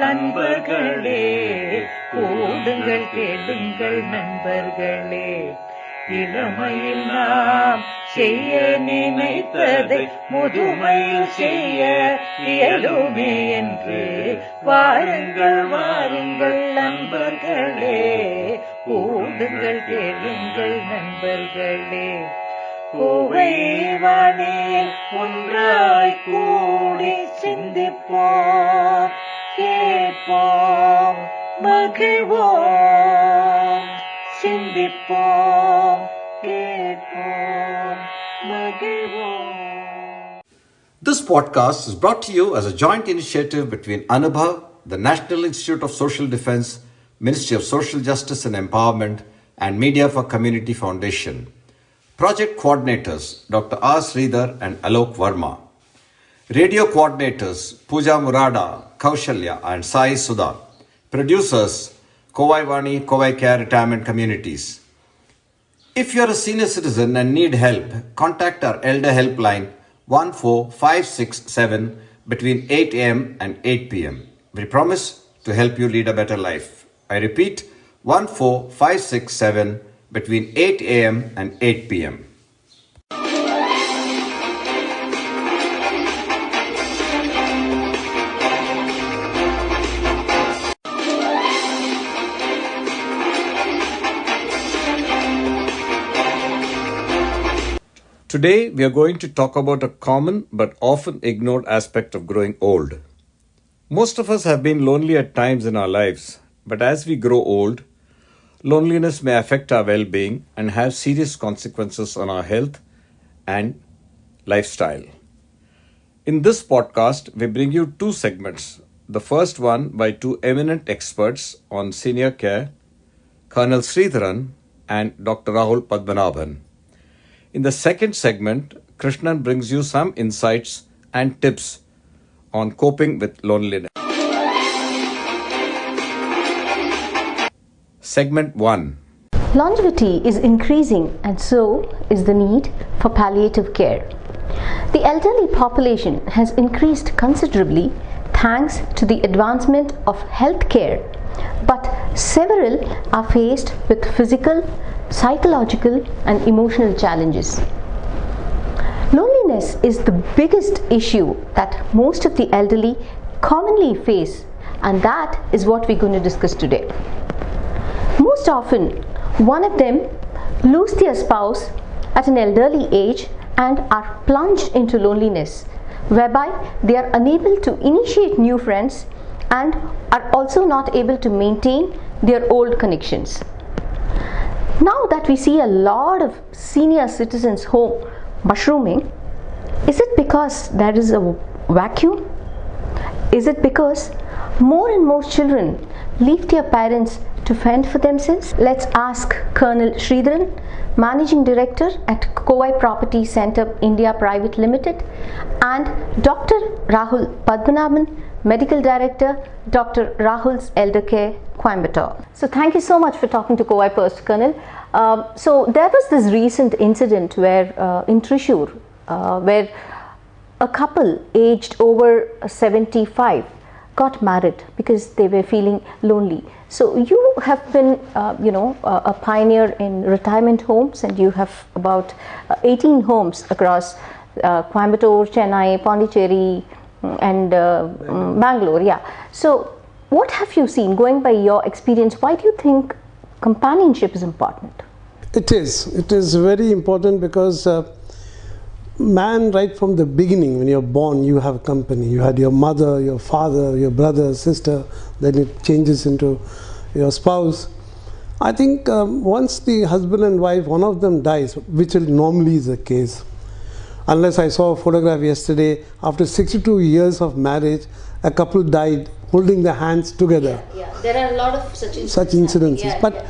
அன்பர்களே, கூடுங்கள் கேளுங்கள் நண்பர்களே. இளமையில் நாம் செய்ய நினைத்ததை முதுமையில் செய்ய இயலுமே என்று வாருங்கள் வாருங்கள் நண்பர்களே, கூடுங்கள் கேளுங்கள் நண்பர்களே. கோவைவானில் ஒன்றாய் கூடி சிந்திப்போம், கேட்போம், மகிழ்வோம். சிந்திப்போம், கேட்போம், மகிழ்வோம். This podcast is brought to you as a joint initiative between Anubhav, the National Institute of Social Defense, Ministry of Social Justice and Empowerment, and Media for Community Foundation. Project coordinators Dr. R. Sridhar and Alok Verma. Radio coordinators Pooja Murada, Kaushalya and Sai Sudha. Producers CovaiCare Retirement Communities. If you are a senior citizen and need help, contact our Elder Helpline 14567 between 8 a.m. and 8 p.m. We promise to help you lead a better life. I repeat, 14567 between 8 a.m. and 8 p.m. Today, we are going to talk about a common but often ignored aspect of growing old. Most of us have been lonely at times in our lives, but as we grow old, loneliness may affect our well-being and have serious consequences on our health and lifestyle. In this podcast, we bring you two segments. The first one by two eminent experts on senior care, Colonel Sridharan and Dr. Rahul Padmanabhan. In the second segment, Krishnan brings you some insights and tips on coping with loneliness. Segment 1. Longevity is increasing and so is the need for palliative care. The elderly population has increased considerably thanks to the advancement of healthcare, but several are faced with physical, psychological and emotional challenges. Loneliness is the biggest issue that most of the elderly commonly face, and that is what we're going to discuss today. Most often, one of them lose their spouse at an elderly age and are plunged into loneliness, whereby they are unable to initiate new friends and are also not able to maintain their old connections. Now that we see a lot of senior citizens home mushrooming, is it because there is a vacuum? Is it because more and more children leave their parents to fend for themselves? Let's ask Colonel Sridharan, Managing Director at Kovai Property Center India Private Limited, and Dr. Rahul Padmanabhan, Medical Director, Dr. Rahul's Elder Care, Coimbatore. So thank you so much for talking to Kovai first, Colonel. So there was this recent incident where in Thrissur, where a couple aged over 75 got married because they were feeling lonely. So you have been, a pioneer in retirement homes, and you have about 18 homes across Coimbatore, Chennai, Pondicherry, and Bangalore. Yeah. So what have you seen? Going by your experience, why do you think companionship is important? It is very important because man, right from the beginning, when you're born, you have company. You had your mother, your father, your brother, sister, then it changes into your spouse. I think once the husband and wife, one of them dies, which normally is the case, unless I saw a photograph yesterday, after 62 years of marriage, a couple died holding their hands together. Yeah. There are a lot of such incidences. But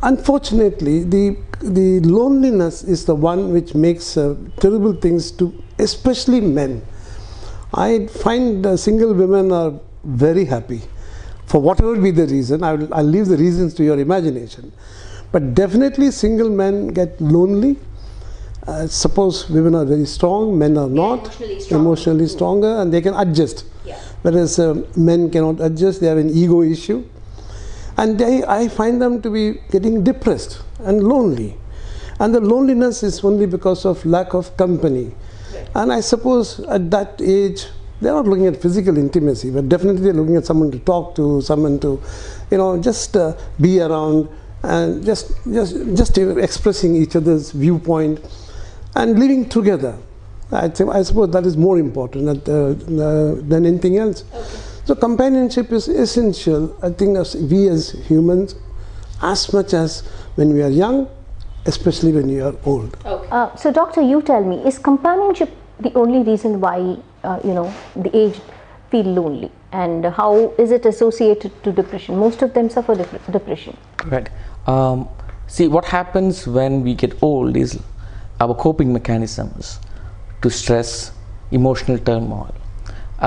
unfortunately, the loneliness is the one which makes terrible things to especially men. I find single women are very happy. For whatever be the reason, I'll leave the reasons to your imagination. But definitely single men get lonely Suppose women are very strong, men are not, emotionally stronger, and they can adjust. Yeah. Whereas men cannot adjust, they have an ego issue. And I find them to be getting depressed and lonely. And the loneliness is only because of lack of company. Right. And I suppose at that age, they're not looking at physical intimacy, but definitely they're looking at someone to talk to, someone to, just be around, and just expressing each other's viewpoint and living together. I suppose that is more important than anything else. Okay. So companionship is essential, I think, as we as humans, as much as when we are young, especially when you are old. Okay. So doctor, you tell me, is companionship the only reason why the aged feel lonely, and how is it associated to depression? Most of them suffer depression. Right. See, what happens when we get old is our coping mechanisms to stress, emotional turmoil.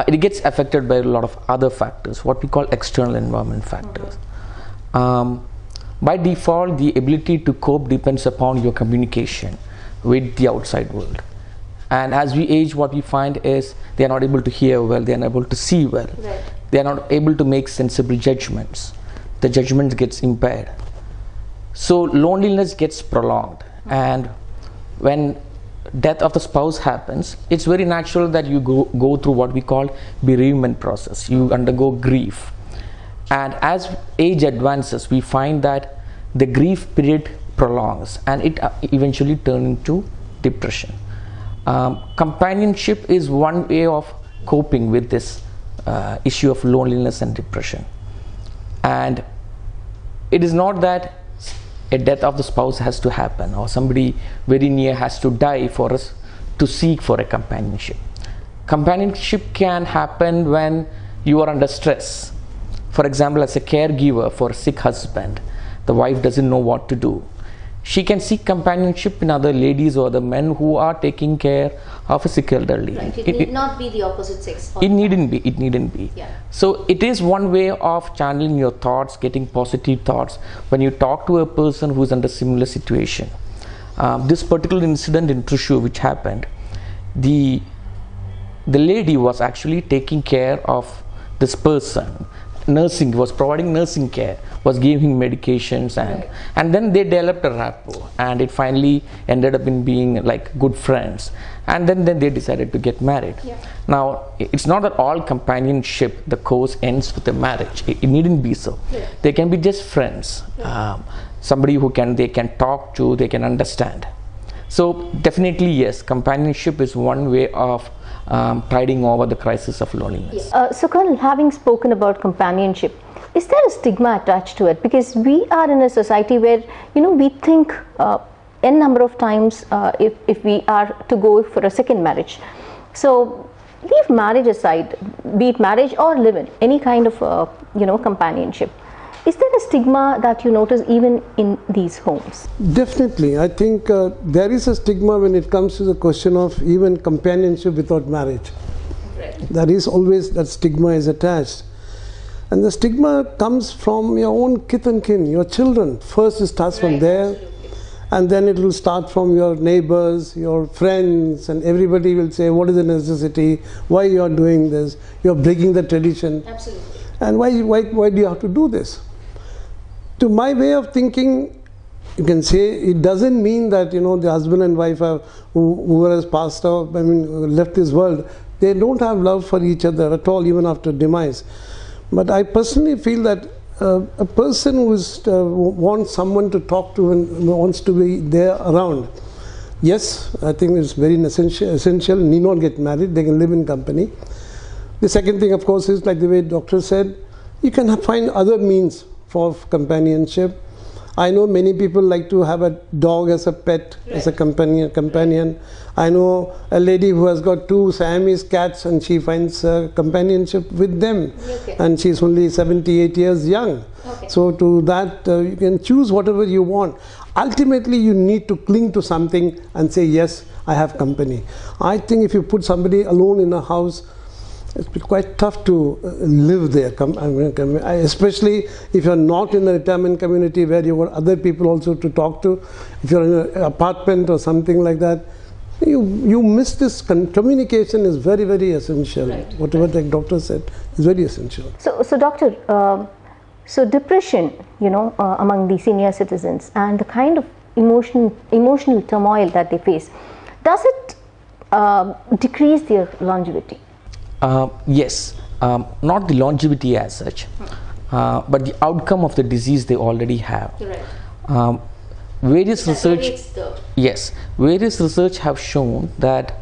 It gets affected by a lot of other factors, what we call external environment factors. By default, the ability to cope depends upon your communication with the outside world. And as we age, what we find is they are not able to hear well, they are not able to see well. Right. They are not able to make sensible judgments. The judgment gets impaired. So loneliness gets prolonged. And when death of the spouse happens, it's very natural that you go through what we call bereavement process. You undergo grief. And as age advances, we find that the grief period prolongs and it eventually turns into depression. Companionship is one way of coping with this issue of loneliness and depression. And it is not that a death of the spouse has to happen or somebody very near has to die for us to seek for a companionship. Companionship can happen when you are under stress. For example, as a caregiver for a sick husband, the wife doesn't know what to do. She can seek companionship in other ladies or the men who are taking care of a sick elderly. Right. It need not be the opposite sex. It needn't be. Yeah. So it is one way of channeling your thoughts, getting positive thoughts when you talk to a person who is under similar situation. This particular incident in Thrissur which happened, the lady was actually taking care of this person. Was providing nursing care, was giving medications, and then they developed a rapport, and it finally ended up in being like good friends, and then they decided to get married. Yeah. Now it's not that all companionship, the course ends with a marriage. It needn't be so. Yeah. They can be just friends, somebody who they can talk to, they can understand. So definitely yes, companionship is one way of tiding over the crisis of loneliness. So Colonel, having spoken about companionship, is there a stigma attached to it? Because we are in a society where we think n number of times if we are to go for a second marriage. So leave marriage aside, be it marriage or live-in, any kind of companionship. Is there a stigma that you notice even in these homes? Definitely. I think there is a stigma when it comes to the question of even companionship without marriage. Right. There is always that stigma is attached. And the stigma comes from your own kith and kin, your children. First it starts from there, and then it will start from your neighbors, your friends, and everybody will say, what is the necessity? Why you are doing this? You are breaking the tradition. Absolutely. And why do you have to do this? To my way of thinking, you can say it doesn't mean that the husband and wife who has passed out, left this world, they don't have love for each other at all, even after demise. But I personally feel that a person who wants someone to talk to and wants to be there around, yes, I think it's very essential. Need not get married; they can live in company. The second thing, of course, is like the way doctor said, you can find other means for companionship. I know many people like to have a dog as a pet, as a companion. I know a lady who has got 2 Siamese cats and she finds companionship with them. Okay. And she's only 78 years young. Okay. So to that, you can choose whatever you want. Ultimately, you need to cling to something and say, yes, I have company. I think if you put somebody alone in a house, it's been quite tough to live there, especially if you're not in the retirement community where you want other people also to talk to. If you're in an apartment or something like that, you miss this. Communication is very, very essential. Right. Whatever the doctor said is very essential. So doctor, so depression, among the senior citizens and the kind of emotional turmoil that they face, does it decrease their longevity? Yes, not the longevity as such, but the outcome of the disease they already have. Right. Various research have shown that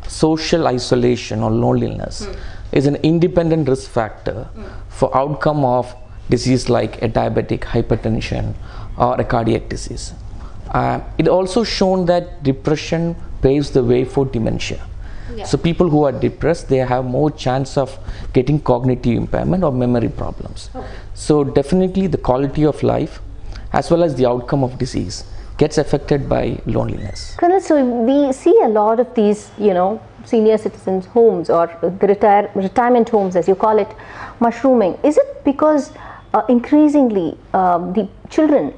social isolation or loneliness is an independent risk factor for outcome of disease like a diabetic hypertension or a cardiac disease. It also shown that depression paves the way for dementia. Yeah. So people who are depressed, they have more chance of getting cognitive impairment or memory problems. Okay. So definitely the quality of life as well as the outcome of disease gets affected by loneliness. Colonel, so we see a lot of these, senior citizens' homes or the retirement homes, as you call it, mushrooming. Is it because increasingly the children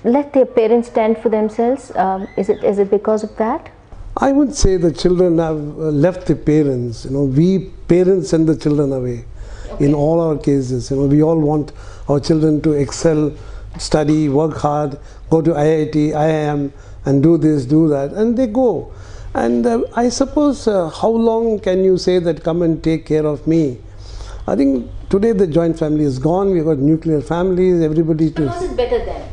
let their parents stand for themselves? Is it because of that? I would say the children have left the parents. We parents send the children away. Okay. In all our cases, we all want our children to excel, study, work hard, go to IIT, IIM, and do this, do that, and they go. And I suppose, how long can you say that come and take care of me? I think today the joint family is gone. We've got nuclear families. Everybody. But was it better then?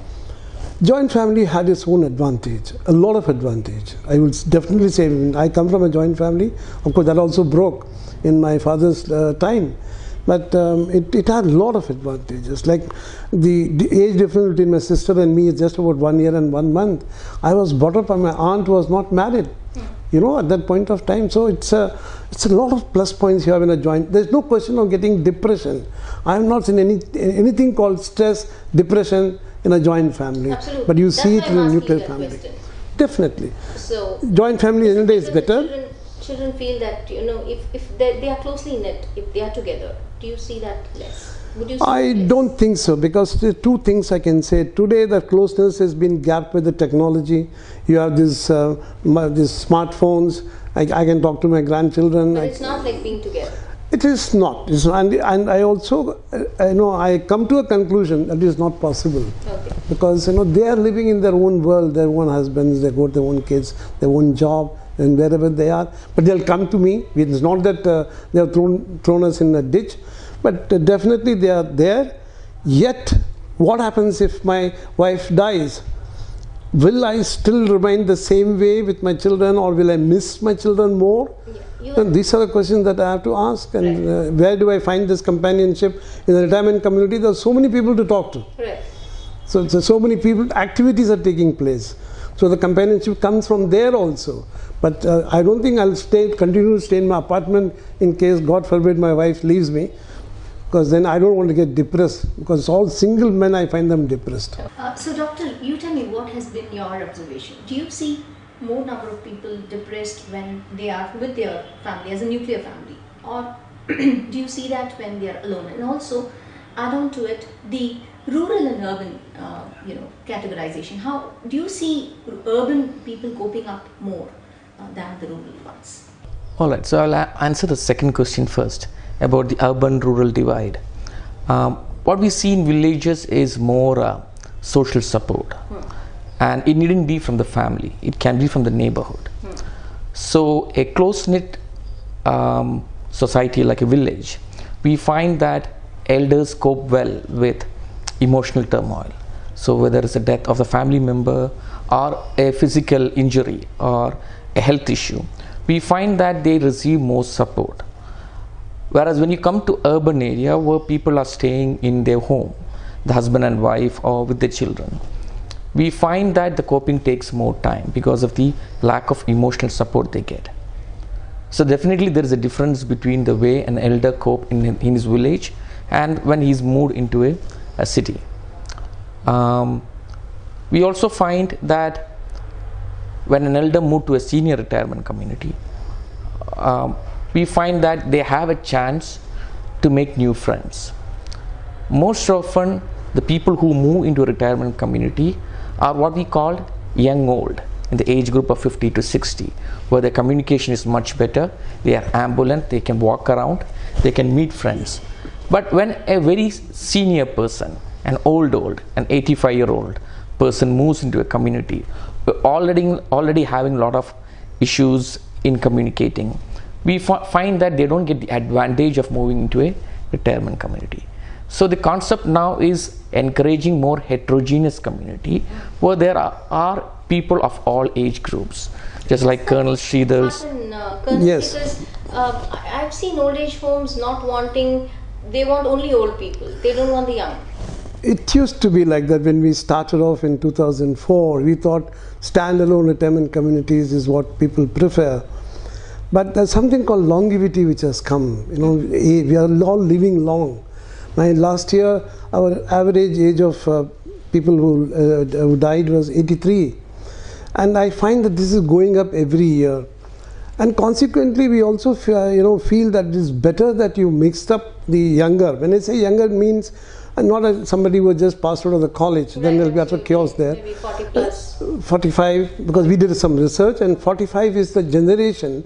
Joint family had its own advantage, a lot of advantage. I would definitely say, I come from a joint family. Of course, that also broke in my father's time. But it had a lot of advantages. Like the age difference between my sister and me is just about 1 year and 1 month. I was brought up and my aunt was not married, at that point of time. So it's a lot of plus points you have in a joint. There's no question of getting depression. I have not seen anything called stress, depression in a joint family. Absolutely. But you That's see it why in a I'm asking nuclear that family. question. Definitely. So Joint family in India is better. Children feel that if they are closely knit, if they are together, do you see that less? Would you see I less? don't think so, because there are two things I can say. Today the closeness has been gapped with the technology. You have these smartphones. I can talk to my grandchildren. But it's not like being together. It is not. And I also, I come to a conclusion that it is not possible. Okay. Because, they are living in their own world, their own husbands, they got their own kids, their own job, and wherever they are. But they'll come to me. It's not that they have thrown us in a ditch, but definitely they are there. Yet, what happens if my wife dies? Will I still remain the same way with my children, or will I miss my children more? Yeah. And these are the questions that I have to ask. And where do I find this companionship? In the retirement community, there are so many people to talk to. Right. So many people, activities are taking place. So the companionship comes from there also. But I don't think I'll continue to stay in my apartment in case, God forbid, my wife leaves me. Because then I don't want to get depressed. Because all single men, I find them depressed. So doctor, you tell me, what has been your observation? Do you see more number of people depressed when they are with their family, as a nuclear family? Or do you see that when they are alone? And also, add on to it, the rural and urban categorization. How do you see urban people coping up more than the rural ones? Alright, so I'll answer the second question first about the urban-rural divide. What we see in villages is more social support, and it needn't be from the family, it can be from the neighborhood. So a close-knit society like a village, we find that elders cope well with emotional turmoil. So whether it's a death of the family member or a physical injury or a health issue, we find that they receive more support. Whereas when you come to urban area where people are staying in their home, the husband and wife or with their children, we find that the coping takes more time because of the lack of emotional support they get. So definitely there is a difference between the way an elder cope in his village and when he's moved into a city. We also find that when an elder moved to a senior retirement community, we find that they have a chance to make new friends. Most often, the people who move into a retirement community are what we call young old, in the age group of 50 to 60, where their communication is much better, they are ambulant, they can walk around, they can meet friends. But when a very senior person, an an 85-year-old person moves into a community, already having a lot of issues in communicating, we find that they don't get the advantage of moving into a retirement community. So the concept now is encouraging more heterogeneous community where there are people of all age groups, just like Colonel Sridhar's. Yes. Because I've seen old age homes not wanting, they want only old people, they don't want the young. It used to be like that when we started off in 2004. We thought standalone retirement communities is what people prefer. But there's something called longevity which has come. You know, we are all living long. Last year, our average age of people who died was 83. And I find that this is going up every year. And consequently, we also feel that it is better that you mixed up the younger. When I say younger, it means not somebody who just passed out of the college, then there will be utter chaos there. Maybe 40 plus. 45, because we did some research, and 45 is the generation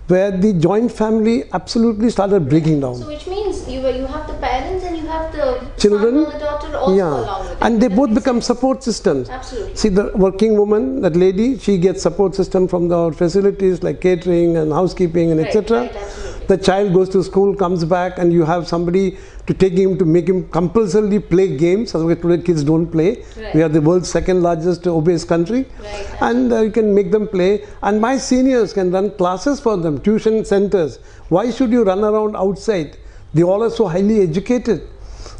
where the joint family absolutely started breaking down. So which means you have the parents and you have the children, son or the daughter also along with it. And they both become support systems. Absolutely. See, the working woman, that lady, she gets support system from the facilities like catering and housekeeping and etc. Right, absolutely. The child goes to school, comes back, and you have somebody to take him, to make him compulsorily play games. Otherwise today kids don't play. Right. We are the world's second largest obese country. Right. And you can make them play. And my seniors can run classes for them, tuition centers. Why should you run around outside? They all are so highly educated.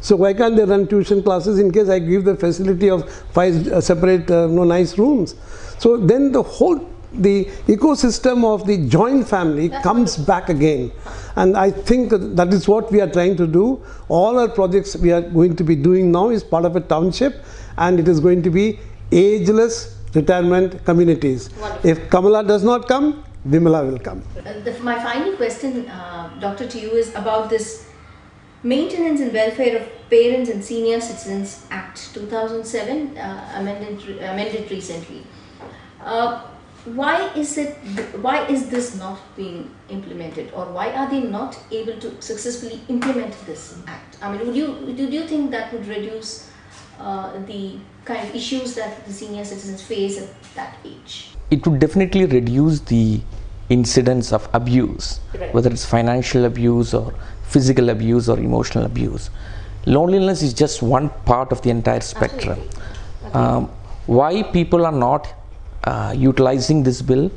So why can't they run tuition classes in case I give the facility of 5 separate nice rooms? So then the ecosystem of the joint family comes back again. And I think that is what we are trying to do. All our projects we are going to be doing now is part of a township, and it is going to be ageless retirement communities. Wonderful. If Kamala does not come, Vimala will come. My final question, Doctor, to you is about this Maintenance and Welfare of Parents and Senior Citizens Act 2007, amended recently. Why is this not being implemented, or why are they not able to successfully implement this act? I mean, do you think that would reduce the kind of issues that the senior citizens face at that age? It would definitely reduce the incidence of abuse, Right. whether it's financial abuse or physical abuse or emotional abuse. Loneliness is just one part of the entire spectrum. Why people are not utilizing this bill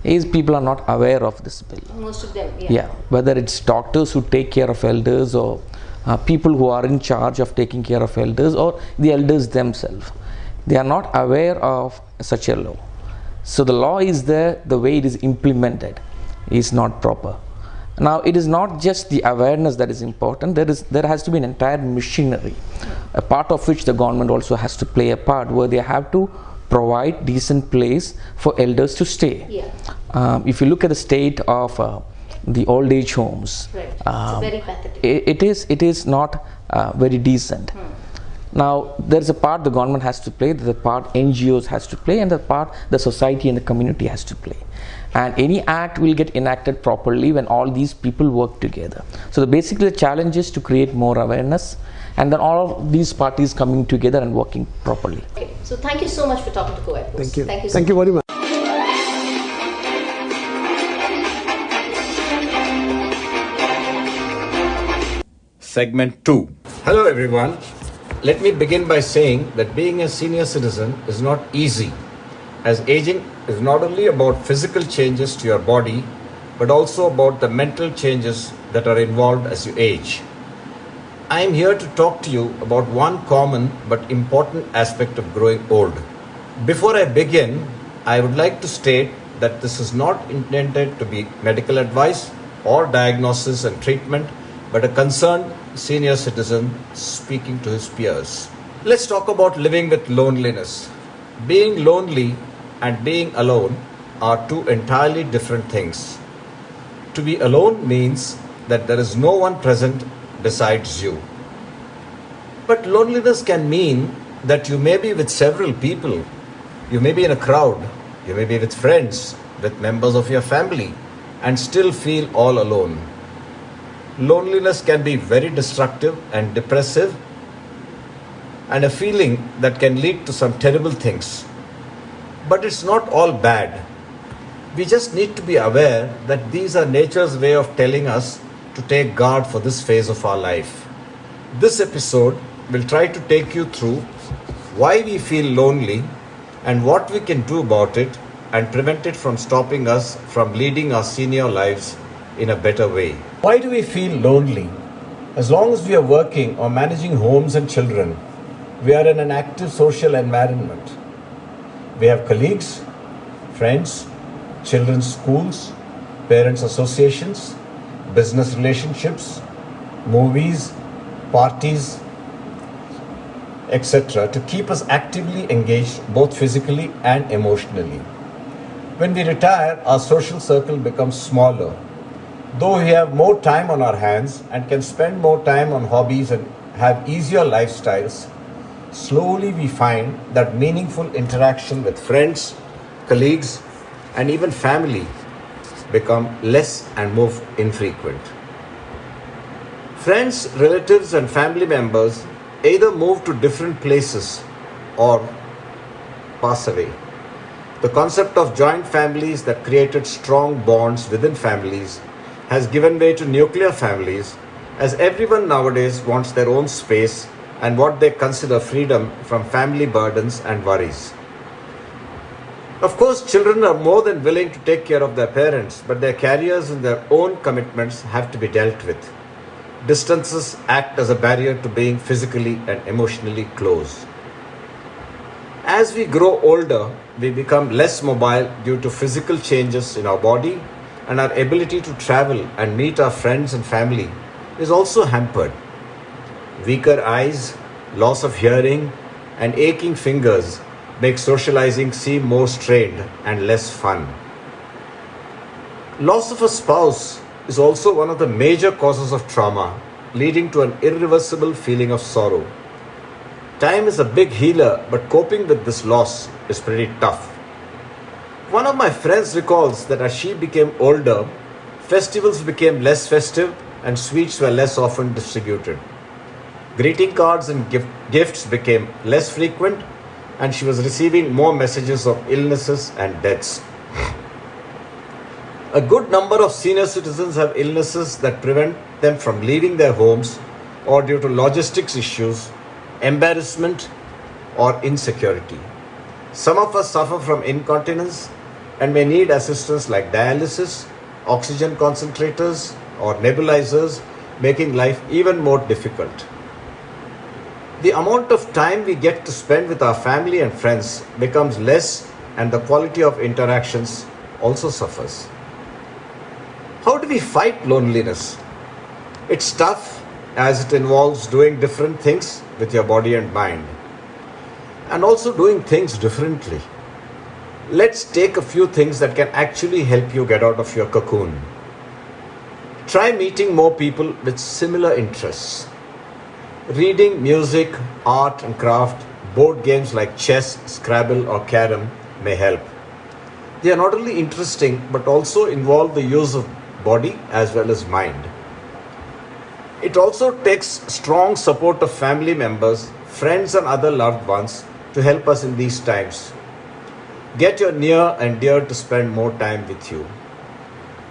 is people are not aware of this bill. Most of them, Yeah, whether it's doctors who take care of elders, or people who are in charge of taking care of elders, or the elders themselves. They are not aware of such a law. So the law is there, the way it is implemented is not proper. Now, it is not just the awareness that is important. There has to be an entire machinery, a part of which the government also has to play a part, where they have to provide decent place for elders to stay. Yeah. If you look at the state of the old age homes, Right. It's very pathetic. it is not very decent. Now, there's a part the government has to play, there's a part NGOs has to play, and the part the society and the community has to play. And any act will get enacted properly when all these people work together. So basically the challenge is to create more awareness, and then all of these parties coming together and working properly. Okay. So thank you so much for talking to CovaiCare. Thank you. Thank you. Thank you very much. Segment 2. Hello everyone. Let me begin by saying that being a senior citizen is not easy, as aging is not only about physical changes to your body, but also about the mental changes that are involved as you age. I am here to talk to you about one common but important aspect of growing old. Before I begin, I would like to state that this is not intended to be medical advice or diagnosis and treatment, but a concerned senior citizen speaking to his peers. Let's talk about living with loneliness. Being lonely and being alone are two entirely different things. To be alone means that there is no one present besides you. But loneliness can mean that you may be with several people. You may be in a crowd. You may be with friends, with members of your family, and still feel all alone. Loneliness can be very destructive and depressive, and a feeling that can lead to some terrible things. But it's not all bad. We just need to be aware that these are nature's way of telling us to take guard for this phase of our life. This episode will try to take you through why we feel lonely and what we can do about it and prevent it from stopping us from leading our senior lives in a better way. Why do we feel lonely? As long as we are working or managing homes and children, we are in an active social environment. We have colleagues, friends, children's schools, parents' associations, business relationships, movies, parties, etc. to keep us actively engaged both physically and emotionally. When we retire, our social circle becomes smaller. Though we have more time on our hands and can spend more time on hobbies and have easier lifestyles, slowly we find that meaningful interaction with friends, colleagues, and even family become less and more infrequent. Friends, relatives, and family members either move to different places or pass away. The concept of joint families that created strong bonds within families has given way to nuclear families, as everyone nowadays wants their own space and what they consider freedom from family burdens and worries. Of course, children are more than willing to take care of their parents, but their careers and their own commitments have to be dealt with. Distances act as a barrier to being physically and emotionally close. As we grow older, we become less mobile due to physical changes in our body, and our ability to travel and meet our friends and family is also hampered. Weaker eyes, loss of hearing, and aching fingers make socializing seem more strained and less fun. Loss of a spouse is also one of the major causes of trauma, leading to an irreversible feeling of sorrow. Time is a big healer, but coping with this loss is pretty tough. One of my friends recalls that as she became older, festivals became less festive and sweets were less often distributed. Greeting cards and gifts became less frequent, and she was receiving more messages of illnesses and deaths. A good number of senior citizens have illnesses that prevent them from leaving their homes, or due to logistics issues, embarrassment, or insecurity. Some of us suffer from incontinence and may need assistance like dialysis, oxygen concentrators, or nebulizers, making life even more difficult. The amount of time we get to spend with our family and friends becomes less, and the quality of interactions also suffers. How do we fight loneliness? It's tough, as it involves doing different things with your body and mind, and also doing things differently. Let's take a few things that can actually help you get out of your cocoon. Try meeting more people with similar interests. Reading, music, art and craft, board games like chess, Scrabble or Carom may help. They are not only interesting but also involve the use of body as well as mind. It also takes strong support of family members, friends and other loved ones to help us in these times. Get your near and dear to spend more time with you.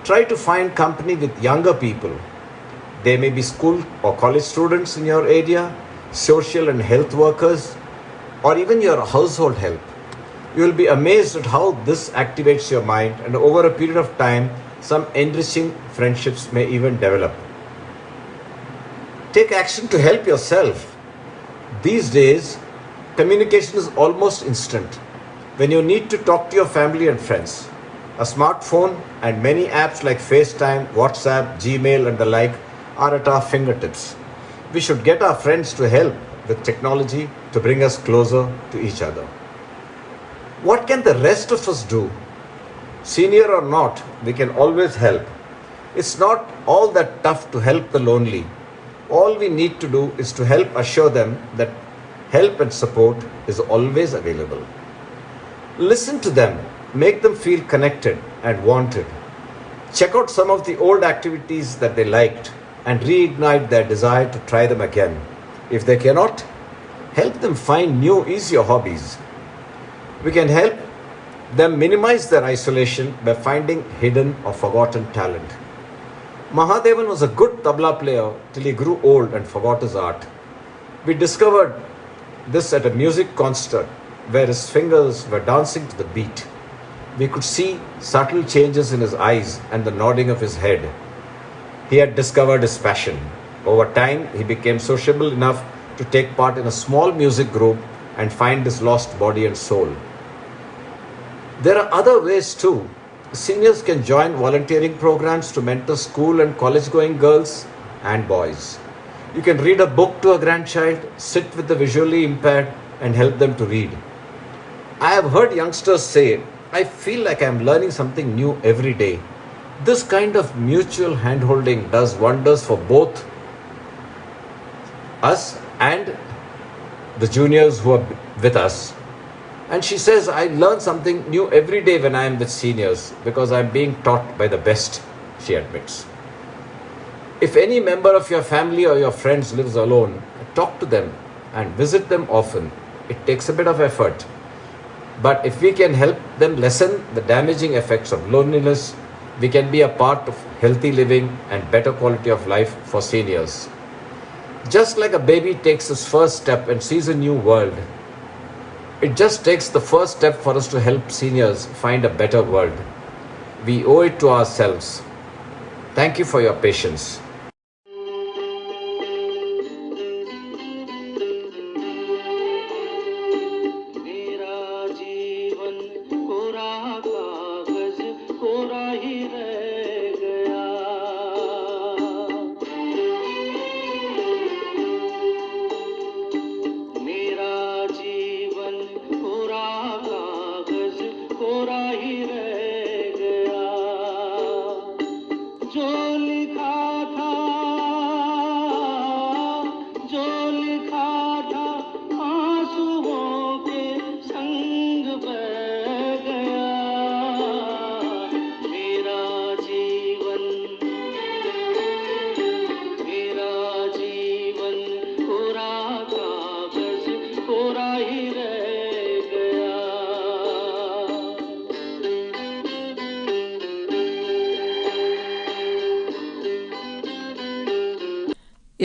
Try to find company with younger people. They may be school or college students in your area, social and health workers, or even your household help. You will be amazed at how this activates your mind, and over a period of time, some enriching friendships may even develop. Take action to help yourself. These days, communication is almost instant. When you need to talk to your family and friends, a smartphone and many apps like FaceTime, WhatsApp, Gmail and the like are at our fingertips. We should get our friends to help with technology to bring us closer to each other. What can the rest of us do? Senior or not, we can always help. It's not all that tough to help the lonely. All we need to do is to help assure them that help and support is always available. Listen to them, make them feel connected and wanted. Check out some of the old activities that they liked and reignite their desire to try them again. If they cannot, help them find new, easier hobbies. We can help them minimize their isolation by finding hidden or forgotten talent. Mahadevan was a good tabla player till he grew old and forgot his art. We discovered this at a music concert where his fingers were dancing to the beat. We could see subtle changes in his eyes and the nodding of his head. He had discovered his passion. Over time, he became sociable enough to take part in a small music group and find his lost body and soul. There are other ways too. Seniors can join volunteering programs to mentor school and college-going girls and boys. You can read a book to a grandchild, sit with the visually impaired and help them to read. I have heard youngsters say, I feel like I am learning something new every day. This kind of mutual handholding does wonders for both us and the juniors who are with us. And she says, I learn something new every day when I am with seniors because I am being taught by the best, she admits. If any member of your family or your friends lives alone, talk to them and visit them often. It takes a bit of effort. But if we can help them lessen the damaging effects of loneliness, we can be a part of healthy living and better quality of life for seniors. Just like a baby takes his first step and sees a new world, it just takes the first step for us to help seniors find a better world. We owe it to ourselves. Thank you for your patience.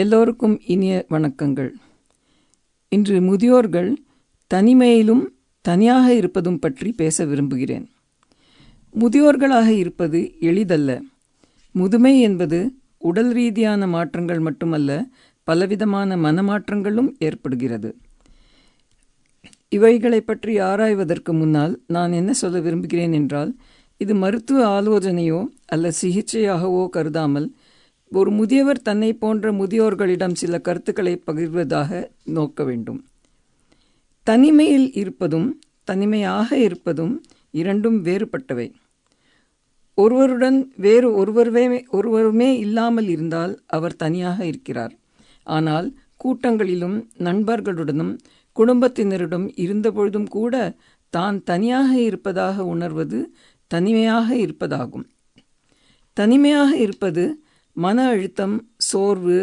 எல்லோருக்கும் இனிய வணக்கங்கள். இன்று முதியோர்கள் தனிமையிலும் தனியாக இருப்பதும் பற்றி பேச விரும்புகிறேன். முதியோர்களாக இருப்பது எளிதல்ல. முதுமை என்பது உடல் ரீதியான மாற்றங்கள் மட்டுமல்ல, பலவிதமான மனமாற்றங்களும் ஏற்படுகிறது. இவைகளை பற்றி ஆராய்வதற்கு முன்னால் நான் என்ன சொல்ல விரும்புகிறேன் என்றால், இது மருத்துவ ஆலோசனையோ அல்ல சிகிச்சையாகவோ கருதாமல் ஒரு முதியவர் தன்னை போன்ற முதியோர்களிடம் சில கருத்துக்களை பகிர்வதாக நோக்க வேண்டும். தனிமையில் இருப்பதும் தனிமையாக இருப்பதும் இரண்டும் வேறுபட்டவை. ஒருவருடன் வேறு ஒருவருமே இல்லாமல் இருந்தால் அவர் தனியாக இருக்கிறார். ஆனால் கூட்டங்களிலும் நண்பர்களுடனும் குடும்பத்தினரிடம் இருந்தபொழுதும் கூட தான் தனியாக இருப்பதாக உணர்வது தனிமையாக இருப்பதாகும். தனிமையாக இருப்பது மன அழுத்தம், சோர்வு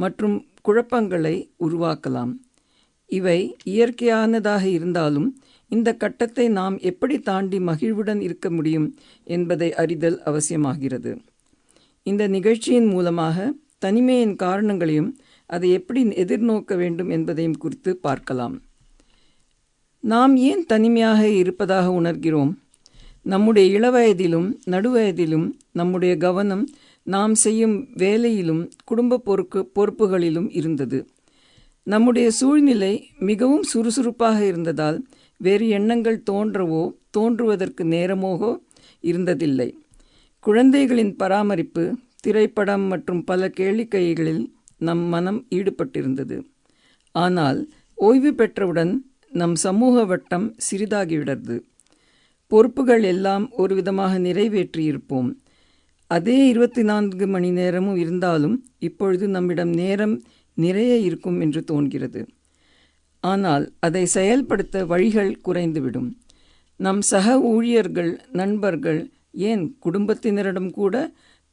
மற்றும் குழப்பங்களை உருவாக்கலாம். இவை இயற்கையானதாக இருந்தாலும் இந்த கட்டத்தை நாம் எப்படி தாண்டி மகிழ்வுடன் இருக்க முடியும் என்பதை அறிதல் அவசியமாகிறது. இந்த நிகழ்ச்சியின் மூலமாக தனிமையின் காரணங்களையும் அதை எப்படி எதிர்நோக்க வேண்டும் என்பதையும் குறித்து பார்க்கலாம். நாம் ஏன் தனிமையாக இருப்பதாக உணர்கிறோம்? நம்முடைய இளவயதிலும் நடுவயதிலும் நம்முடைய கவனம் நாம் செய்யும் வேலையிலும் குடும்ப பொறுப்புகளிலும் இருந்தது. நம்முடைய சூழ்நிலை மிகவும் சுறுசுறுப்பாக இருந்ததால் வேறு எண்ணங்கள் தோன்றுவதற்கு நேரமோ இருந்ததில்லை. குழந்தைகளின் பராமரிப்பு, திரைப்படம் மற்றும் பல கேளிக்கைகளில் நம் மனம் ஈடுபட்டிருந்தது. ஆனால் ஓய்வு பெற்றவுடன் நம் சமூக வட்டம் சிறிதாகிவிடுறது. பொறுப்புகள் எல்லாம் ஒரு விதமாக நிறைவேற்றியிருப்போம். அதே 24 மணி நேரமும் இருந்தாலும் இப்பொழுது நம்மிடம் நேரம் நிறைய இருக்கும் என்று தோன்கிறது. ஆனால் அதை செயல்படுத்த வழிகள் குறைந்துவிடும். நம் சக ஊழியர்கள், நண்பர்கள், ஏன் குடும்பத்தினரிடம் கூட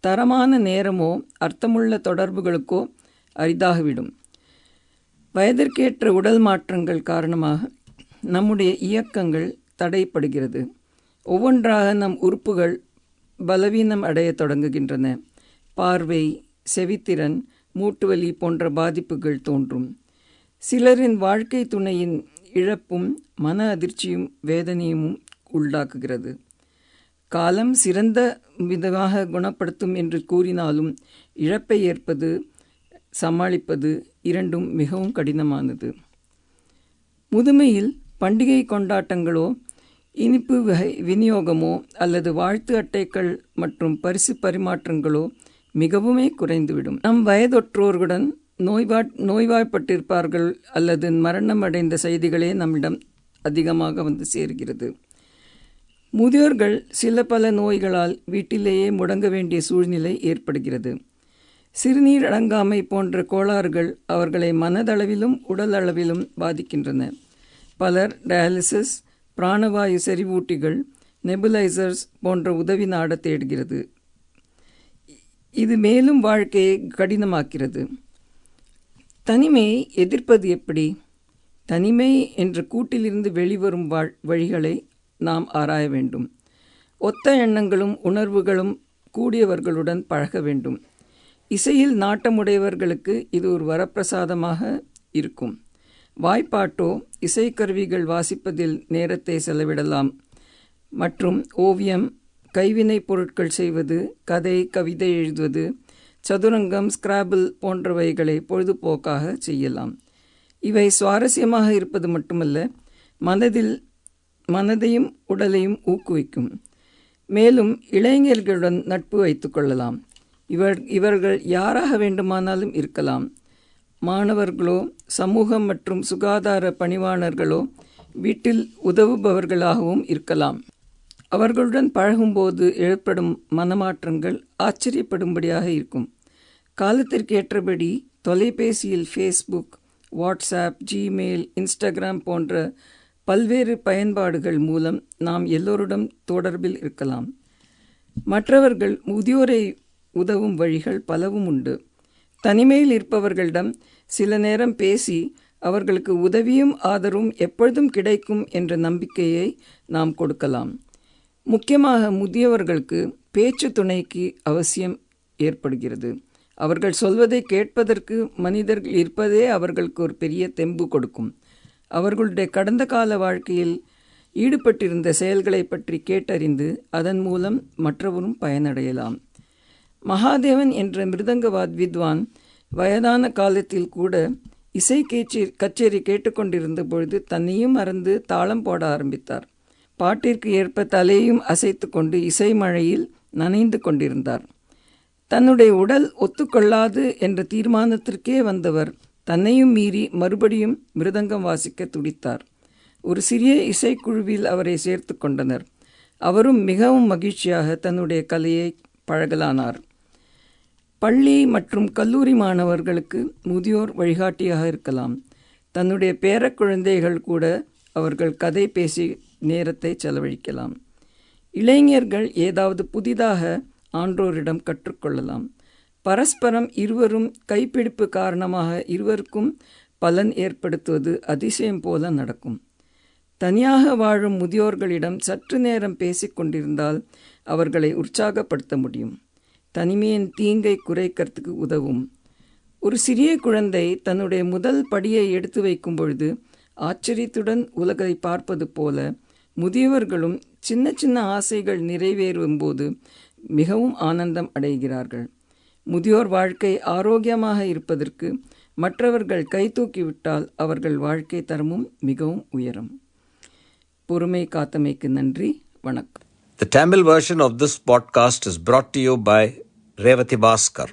தரமான நேரமோ அர்த்தமுள்ள தொடர்புகளுக்கோ அரிதாகிவிடும். வயதிற்கேற்ற உடல் மாற்றங்கள் காரணமாக நம்முடைய இயக்கங்கள் தடைப்படுகிறது. ஒவ்வொன்றாக நம் உறுப்புகள் பலவீனம் அடைய தொடங்குகின்றன. பார்வை, செவித்திறன், மூட்டுவலி போன்ற பாதிப்புகள் தோன்றும். சிலரின் வாழ்க்கை துணையின் இழப்பும் மன அதிர்ச்சியும் வேதனையும் உள்ளாக்குகிறது. காலம் சிறந்த விதமாக குணப்படுத்தும் என்று கூறினாலும் இழப்பை ஏற்பது, சமாளிப்பது இரண்டும் மிகவும் கடினமானது. முதுமையில் பண்டிகை கொண்டாட்டங்களோ, இனிப்பு வகை விநியோகமோ அல்லது வாழ்த்து அட்டைகள் மற்றும் பரிசு பரிமாற்றங்களோ மிகவுமே குறைந்துவிடும். நம் வயதொற்றோர்களுடன் நோய்வாய்ப்பட்டிருப்பார்கள் அல்லது மரணம் அடைந்த செய்திகளே நம்மிடம் அதிகமாக வந்து சேர்கிறது. முதியோர்கள் சில பல நோய்களால் வீட்டிலேயே முடங்க வேண்டிய சூழ்நிலை ஏற்படுகிறது. சிறுநீர் அடங்காமை போன்ற கோளாறுகள் அவர்களை மனதளவிலும் உடல் அளவிலும் பாதிக்கின்றன. பலர் டயாலிசிஸ், பிராணவாயு செறிவூட்டிகள், நெபுலைசர்ஸ் போன்ற உதவி நாட தேடுகிறது. இது மேலும் வாழ்க்கையை கடினமாக்கிறது. தனிமையை எதிர்ப்பது எப்படி? தனிமை என்ற கூட்டிலிருந்து வெளிவரும் வழிகளை நாம் ஆராய வேண்டும். ஒத்த எண்ணங்களும் உணர்வுகளும் கூடியவர்களுடன் பழக வேண்டும். இசையில் நாட்டமுடையவர்களுக்கு இது ஒரு வரப்பிரசாதமாக இருக்கும். வாய்ப்பாட்டோ இசைக்கருவிகள் வாசிப்பதில் நேரத்தை செலவிடலாம். மற்றும் ஓவியம், கைவினைப் பொருட்கள் செய்வது, கதை, கவிதை எழுதுவது, சதுரங்கம், ஸ்கிராபிள் போன்றவைகளை பொழுதுபோக்காக செய்யலாம். இவை சுவாரஸ்யமாக இருப்பது மட்டுமல்ல, மனதையும் உடலையும் ஊக்குவிக்கும். மேலும் இளைஞர்களுடன் நட்பு வைத்து கொள்ளலாம். இவர்கள் யாராக வேண்டுமானாலும் இருக்கலாம். மாணவர்களோ, சமூகம் மற்றும் சுகாதார பணிவாளர்களோ, வீட்டில் உதவுபவர்களாகவும் இருக்கலாம். அவர்களுடன் பழகும்போது ஏற்படும் மனமாற்றங்கள் ஆச்சரியப்படும்படியாக இருக்கும். காலத்திற்கு ஏற்றபடி தொலைபேசியில் ஃபேஸ்புக், வாட்ஸ்ஆப், ஜிமெயில், இன்ஸ்டாகிராம் போன்ற பல்வேறு பயன்பாடுகள் மூலம் நாம் எல்லோருடன் தொடர்பில் இருக்கலாம். மற்றவர்கள் முதியோரை உதவும் வழிகள் பலவும் உண்டு. தனிமையில் இருப்பவர்களிடம் சில நேரம் பேசி அவர்களுக்கு உதவியும் ஆதரவும் எப்பொழுதும் கிடைக்கும் என்ற நம்பிக்கையை நாம் கொடுக்கலாம். முக்கியமாக முதியவர்களுக்கு பேச்சு துணைக்கு அவசியம் ஏற்படுகிறது. அவர்கள் சொல்வதை கேட்பதற்கு மனிதர்கள் இருப்பதே அவர்களுக்கு ஒரு பெரிய தெம்பு கொடுக்கும். அவர்களுடைய கடந்த கால வாழ்க்கையில் ஈடுபட்டிருந்த செயல்களை பற்றி கேட்டறிந்து அதன் மூலம் மற்றவரும் பயனடையலாம். மகாதேவன் என்ற மிருதங்க வித்வான் வயதான காலத்தில் கூட இசை கச்சேரி கேட்டுக்கொண்டிருந்த பொழுது தன்னையும் மறந்து தாளம் போட ஆரம்பித்தார். பாட்டிற்கு ஏற்ப தலையையும் அசைத்து கொண்டு இசை மழையில் நனைந்து கொண்டிருந்தார். தன்னுடைய உடல் ஒத்துக்கொள்ளாது என்ற தீர்மானத்திற்கே வந்தவர் தன்னையும் மீறி மறுபடியும் மிருதங்கம் வாசிக்க துடித்தார். ஒரு சிறிய இசைக்குழுவில் அவரை சேர்த்து கொண்டனர். அவரும் மிகவும் மகிழ்ச்சியாக தன்னுடைய கலையை பழகலானார். பள்ளி மற்றும் கல்லூரி மாணவர்களுக்கு முதியோர் வழிகாட்டியாக இருக்கலாம். தன்னுடைய பேரக்குழந்தைகள் கூட அவர்கள் கதை பேசி நேரத்தை செலவழிக்கலாம். இளைஞர்கள் ஏதாவது புதிதாக ஆன்றோரிடம் கற்றுக்கொள்ளலாம். பரஸ்பரம் இருவரும் கைப்பிடிப்பு காரணமாக இருவருக்கும் பலன் ஏற்படுத்துவது அதிசயம் போல நடக்கும். தனியாக வாழும் முதியோர்களிடம் சற்று நேரம் பேசிக்கொண்டிருந்தால் அவர்களை உற்சாகப்படுத்த முடியும். தனிமையின் தீங்கை குறைக்கிறதுக்கு உதவும். ஒரு சிறிய குழந்தை தன்னுடைய முதல் படியை எடுத்து வைக்கும் பொழுது ஆச்சரியத்துடன் உலகை பார்ப்பது போல முதியவர்களும் சின்ன சின்ன ஆசைகள் நிறைவேறும் போது மிகவும் ஆனந்தம் அடைகிறார்கள். முதியோர் வாழ்க்கை ஆரோக்கியமாக இருப்பதற்கு மற்றவர்கள் கைதூக்கிவிட்டால் அவர்கள் வாழ்க்கை தரமும் மிகவும் உயரும். பொறுமை காத்தமைக்கு நன்றி. வணக்கம். The Tamil version of this podcast is brought to you by Revati Bhaskar.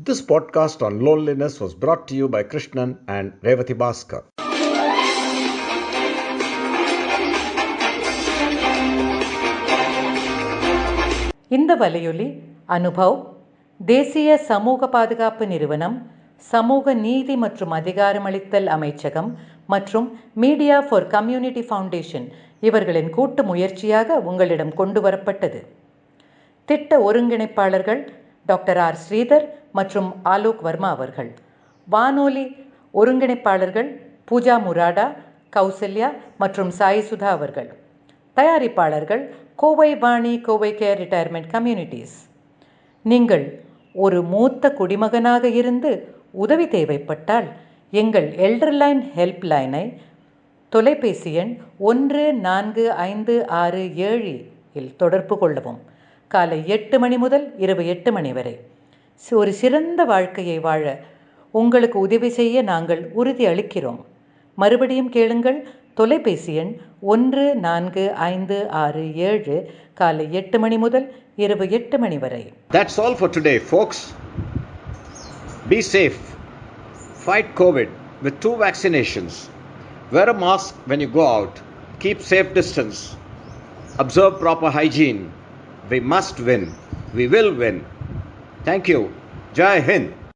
This podcast on loneliness was brought to you by Krishnan and Revati Bhaskar. இந்த வலையொலி அனுபவ், தேசிய சமூக பாதுகாப்பு நிறுவனம், சமூக நீதி மற்றும் அதிகாரமளித்தல் அமைச்சகம் மற்றும் மீடியா ஃபார் கம்யூனிட்டி ஃபவுண்டேஷன் இவர்களின் கூட்டு முயற்சியாக உங்களிடம் கொண்டு வரப்பட்டது. திட்ட ஒருங்கிணைப்பாளர்கள் டாக்டர் ஆர் ஸ்ரீதர் மற்றும் ஆலோக் வர்மா அவர்கள். வானொலி ஒருங்கிணைப்பாளர்கள் பூஜா முராடா, கௌசல்யா மற்றும் சாய் சுதா அவர்கள். தயாரிப்பாளர்கள் Kovai Vani, CovaiCare retirement communities. நீங்கள் ஒரு மூத்த குடிமகனாக இருந்து உதவி தேவைப்பட்டால் எங்கள் எல்டர்லைன் ஹெல்ப்லைனை தொலைபேசி எண் 145667 இல் தொடர்பு கொள்ளவும். காலை 8 மணி முதல் இரவு 8 மணி வரை. ஒரு சிறந்த வாழ்க்கையை வாழ உங்களுக்கு உதவி செய்ய நாங்கள் உறுதி அளிக்கிறோம். மறுபடியும் கேளுங்கள். தொலைபேசி எண் 145667 காலை 8 மணி முதல் இரவு 8 மணி வரை. That's all for today, folks. Be safe. Fight COVID with 2 vaccinations. Wear a mask when you go out. Keep safe distance. Observe proper hygiene. We must win. We will win. Thank you. Jai Hind.